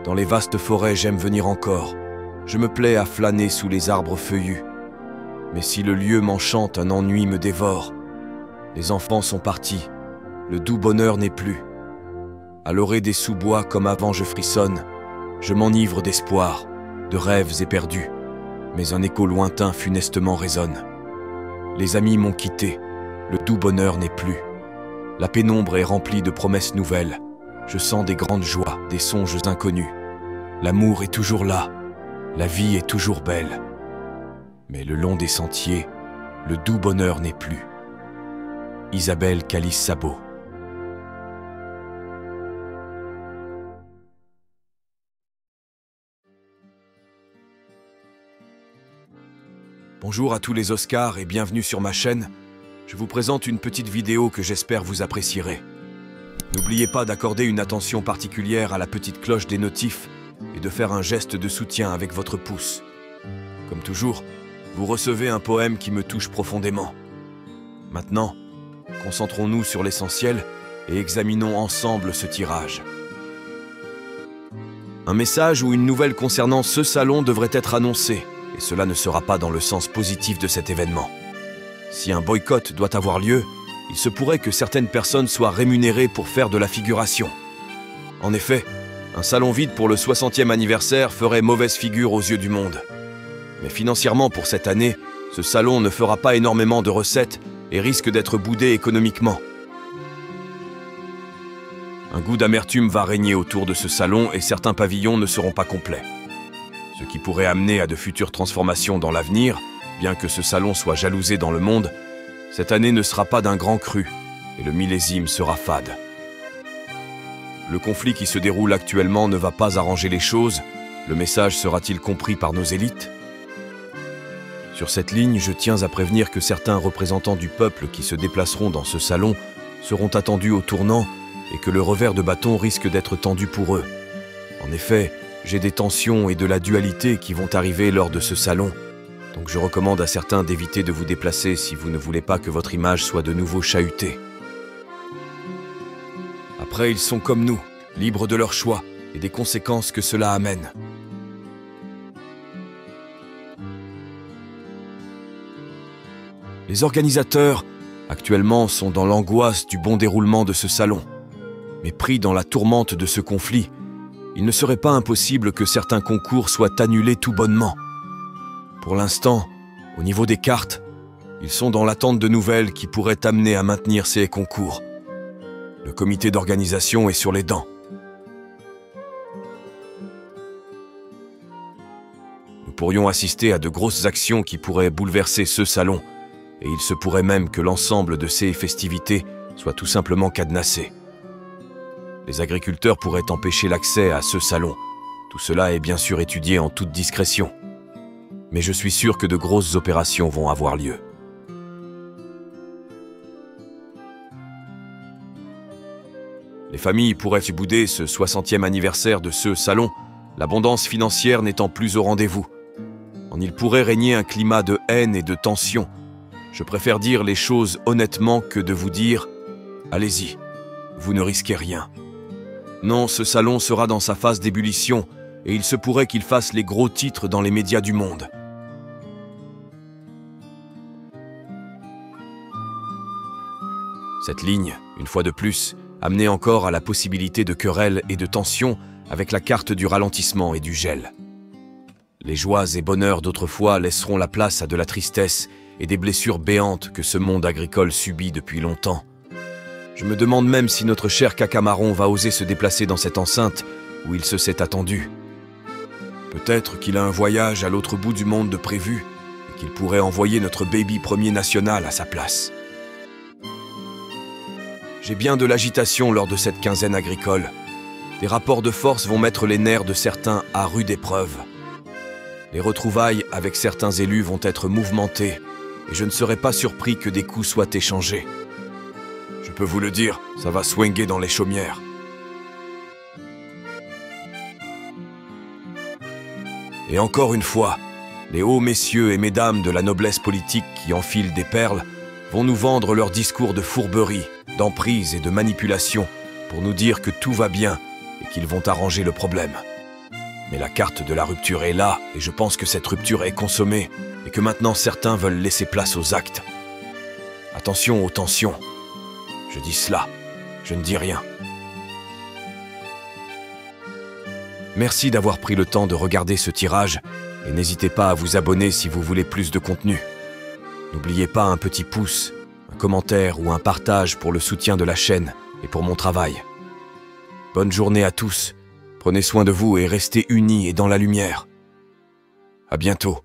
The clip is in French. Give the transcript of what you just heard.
Dans les vastes forêts, j'aime venir encore. Je me plais à flâner sous les arbres feuillus. Mais si le lieu m'enchante, un ennui me dévore. Les enfants sont partis, le doux bonheur n'est plus. À l'orée des sous-bois, comme avant je frissonne. Je m'enivre d'espoir, de rêves éperdus. Mais un écho lointain funestement résonne. Les amis m'ont quitté, le doux bonheur n'est plus. La pénombre est remplie de promesses nouvelles. Je sens des grandes joies, des songes inconnus. L'amour est toujours là, la vie est toujours belle. Mais le long des sentiers, le doux bonheur n'est plus. Isabelle Calice-Sabot. Bonjour à tous les Oscars et bienvenue sur ma chaîne. Je vous présente une petite vidéo que j'espère vous apprécierez. N'oubliez pas d'accorder une attention particulière à la petite cloche des notifs et de faire un geste de soutien avec votre pouce. Comme toujours, vous recevez un poème qui me touche profondément. Maintenant, concentrons-nous sur l'essentiel et examinons ensemble ce tirage. Un message ou une nouvelle concernant ce salon devrait être annoncé, et cela ne sera pas dans le sens positif de cet événement. Si un boycott doit avoir lieu, il se pourrait que certaines personnes soient rémunérées pour faire de la figuration. En effet, un salon vide pour le 60e anniversaire ferait mauvaise figure aux yeux du monde. Mais financièrement pour cette année, ce salon ne fera pas énormément de recettes et risque d'être boudé économiquement. Un goût d'amertume va régner autour de ce salon et certains pavillons ne seront pas complets. Ce qui pourrait amener à de futures transformations dans l'avenir, bien que ce salon soit jalousé dans le monde, cette année ne sera pas d'un grand cru et le millésime sera fade. Le conflit qui se déroule actuellement ne va pas arranger les choses. Le message sera-t-il compris par nos élites ? Sur cette ligne, je tiens à prévenir que certains représentants du peuple qui se déplaceront dans ce salon seront attendus au tournant et que le revers de bâton risque d'être tendu pour eux. En effet, j'ai des tensions et de la dualité qui vont arriver lors de ce salon, donc je recommande à certains d'éviter de vous déplacer si vous ne voulez pas que votre image soit de nouveau chahutée. Après, ils sont comme nous, libres de leur choix et des conséquences que cela amène. Les organisateurs, actuellement, sont dans l'angoisse du bon déroulement de ce salon. Mais pris dans la tourmente de ce conflit, il ne serait pas impossible que certains concours soient annulés tout bonnement. Pour l'instant, au niveau des cartes, ils sont dans l'attente de nouvelles qui pourraient amener à maintenir ces concours. Le comité d'organisation est sur les dents. Nous pourrions assister à de grosses actions qui pourraient bouleverser ce salon, et il se pourrait même que l'ensemble de ces festivités soit tout simplement cadenassé. Les agriculteurs pourraient empêcher l'accès à ce salon. Tout cela est bien sûr étudié en toute discrétion. Mais je suis sûr que de grosses opérations vont avoir lieu. Les familles pourraient bouder ce 60e anniversaire de ce salon, l'abondance financière n'étant plus au rendez-vous. Il pourrait régner un climat de haine et de tension. Je préfère dire les choses honnêtement que de vous dire « Allez-y, vous ne risquez rien ». Non, ce salon sera dans sa phase d'ébullition et il se pourrait qu'il fasse les gros titres dans les médias du monde. Cette ligne, une fois de plus, amenait encore à la possibilité de querelles et de tensions avec la carte du ralentissement et du gel. Les joies et bonheurs d'autrefois laisseront la place à de la tristesse et des blessures béantes que ce monde agricole subit depuis longtemps. Je me demande même si notre cher Caca-Marron va oser se déplacer dans cette enceinte où il se s'est attendu. Peut-être qu'il a un voyage à l'autre bout du monde de prévu et qu'il pourrait envoyer notre baby premier national à sa place. J'ai bien de l'agitation lors de cette quinzaine agricole. Des rapports de force vont mettre les nerfs de certains à rude épreuve. Les retrouvailles avec certains élus vont être mouvementées et je ne serais pas surpris que des coups soient échangés. Je peux vous le dire, ça va swinguer dans les chaumières. Et encore une fois, les hauts messieurs et mesdames de la noblesse politique qui enfilent des perles vont nous vendre leurs discours de fourberie, d'emprise et de manipulation pour nous dire que tout va bien et qu'ils vont arranger le problème. Mais la carte de la rupture est là, et je pense que cette rupture est consommée, et que maintenant certains veulent laisser place aux actes. Attention aux tensions. Je dis cela, je ne dis rien. Merci d'avoir pris le temps de regarder ce tirage, et n'hésitez pas à vous abonner si vous voulez plus de contenu. N'oubliez pas un petit pouce, un commentaire ou un partage pour le soutien de la chaîne et pour mon travail. Bonne journée à tous, prenez soin de vous et restez unis et dans la lumière. À bientôt.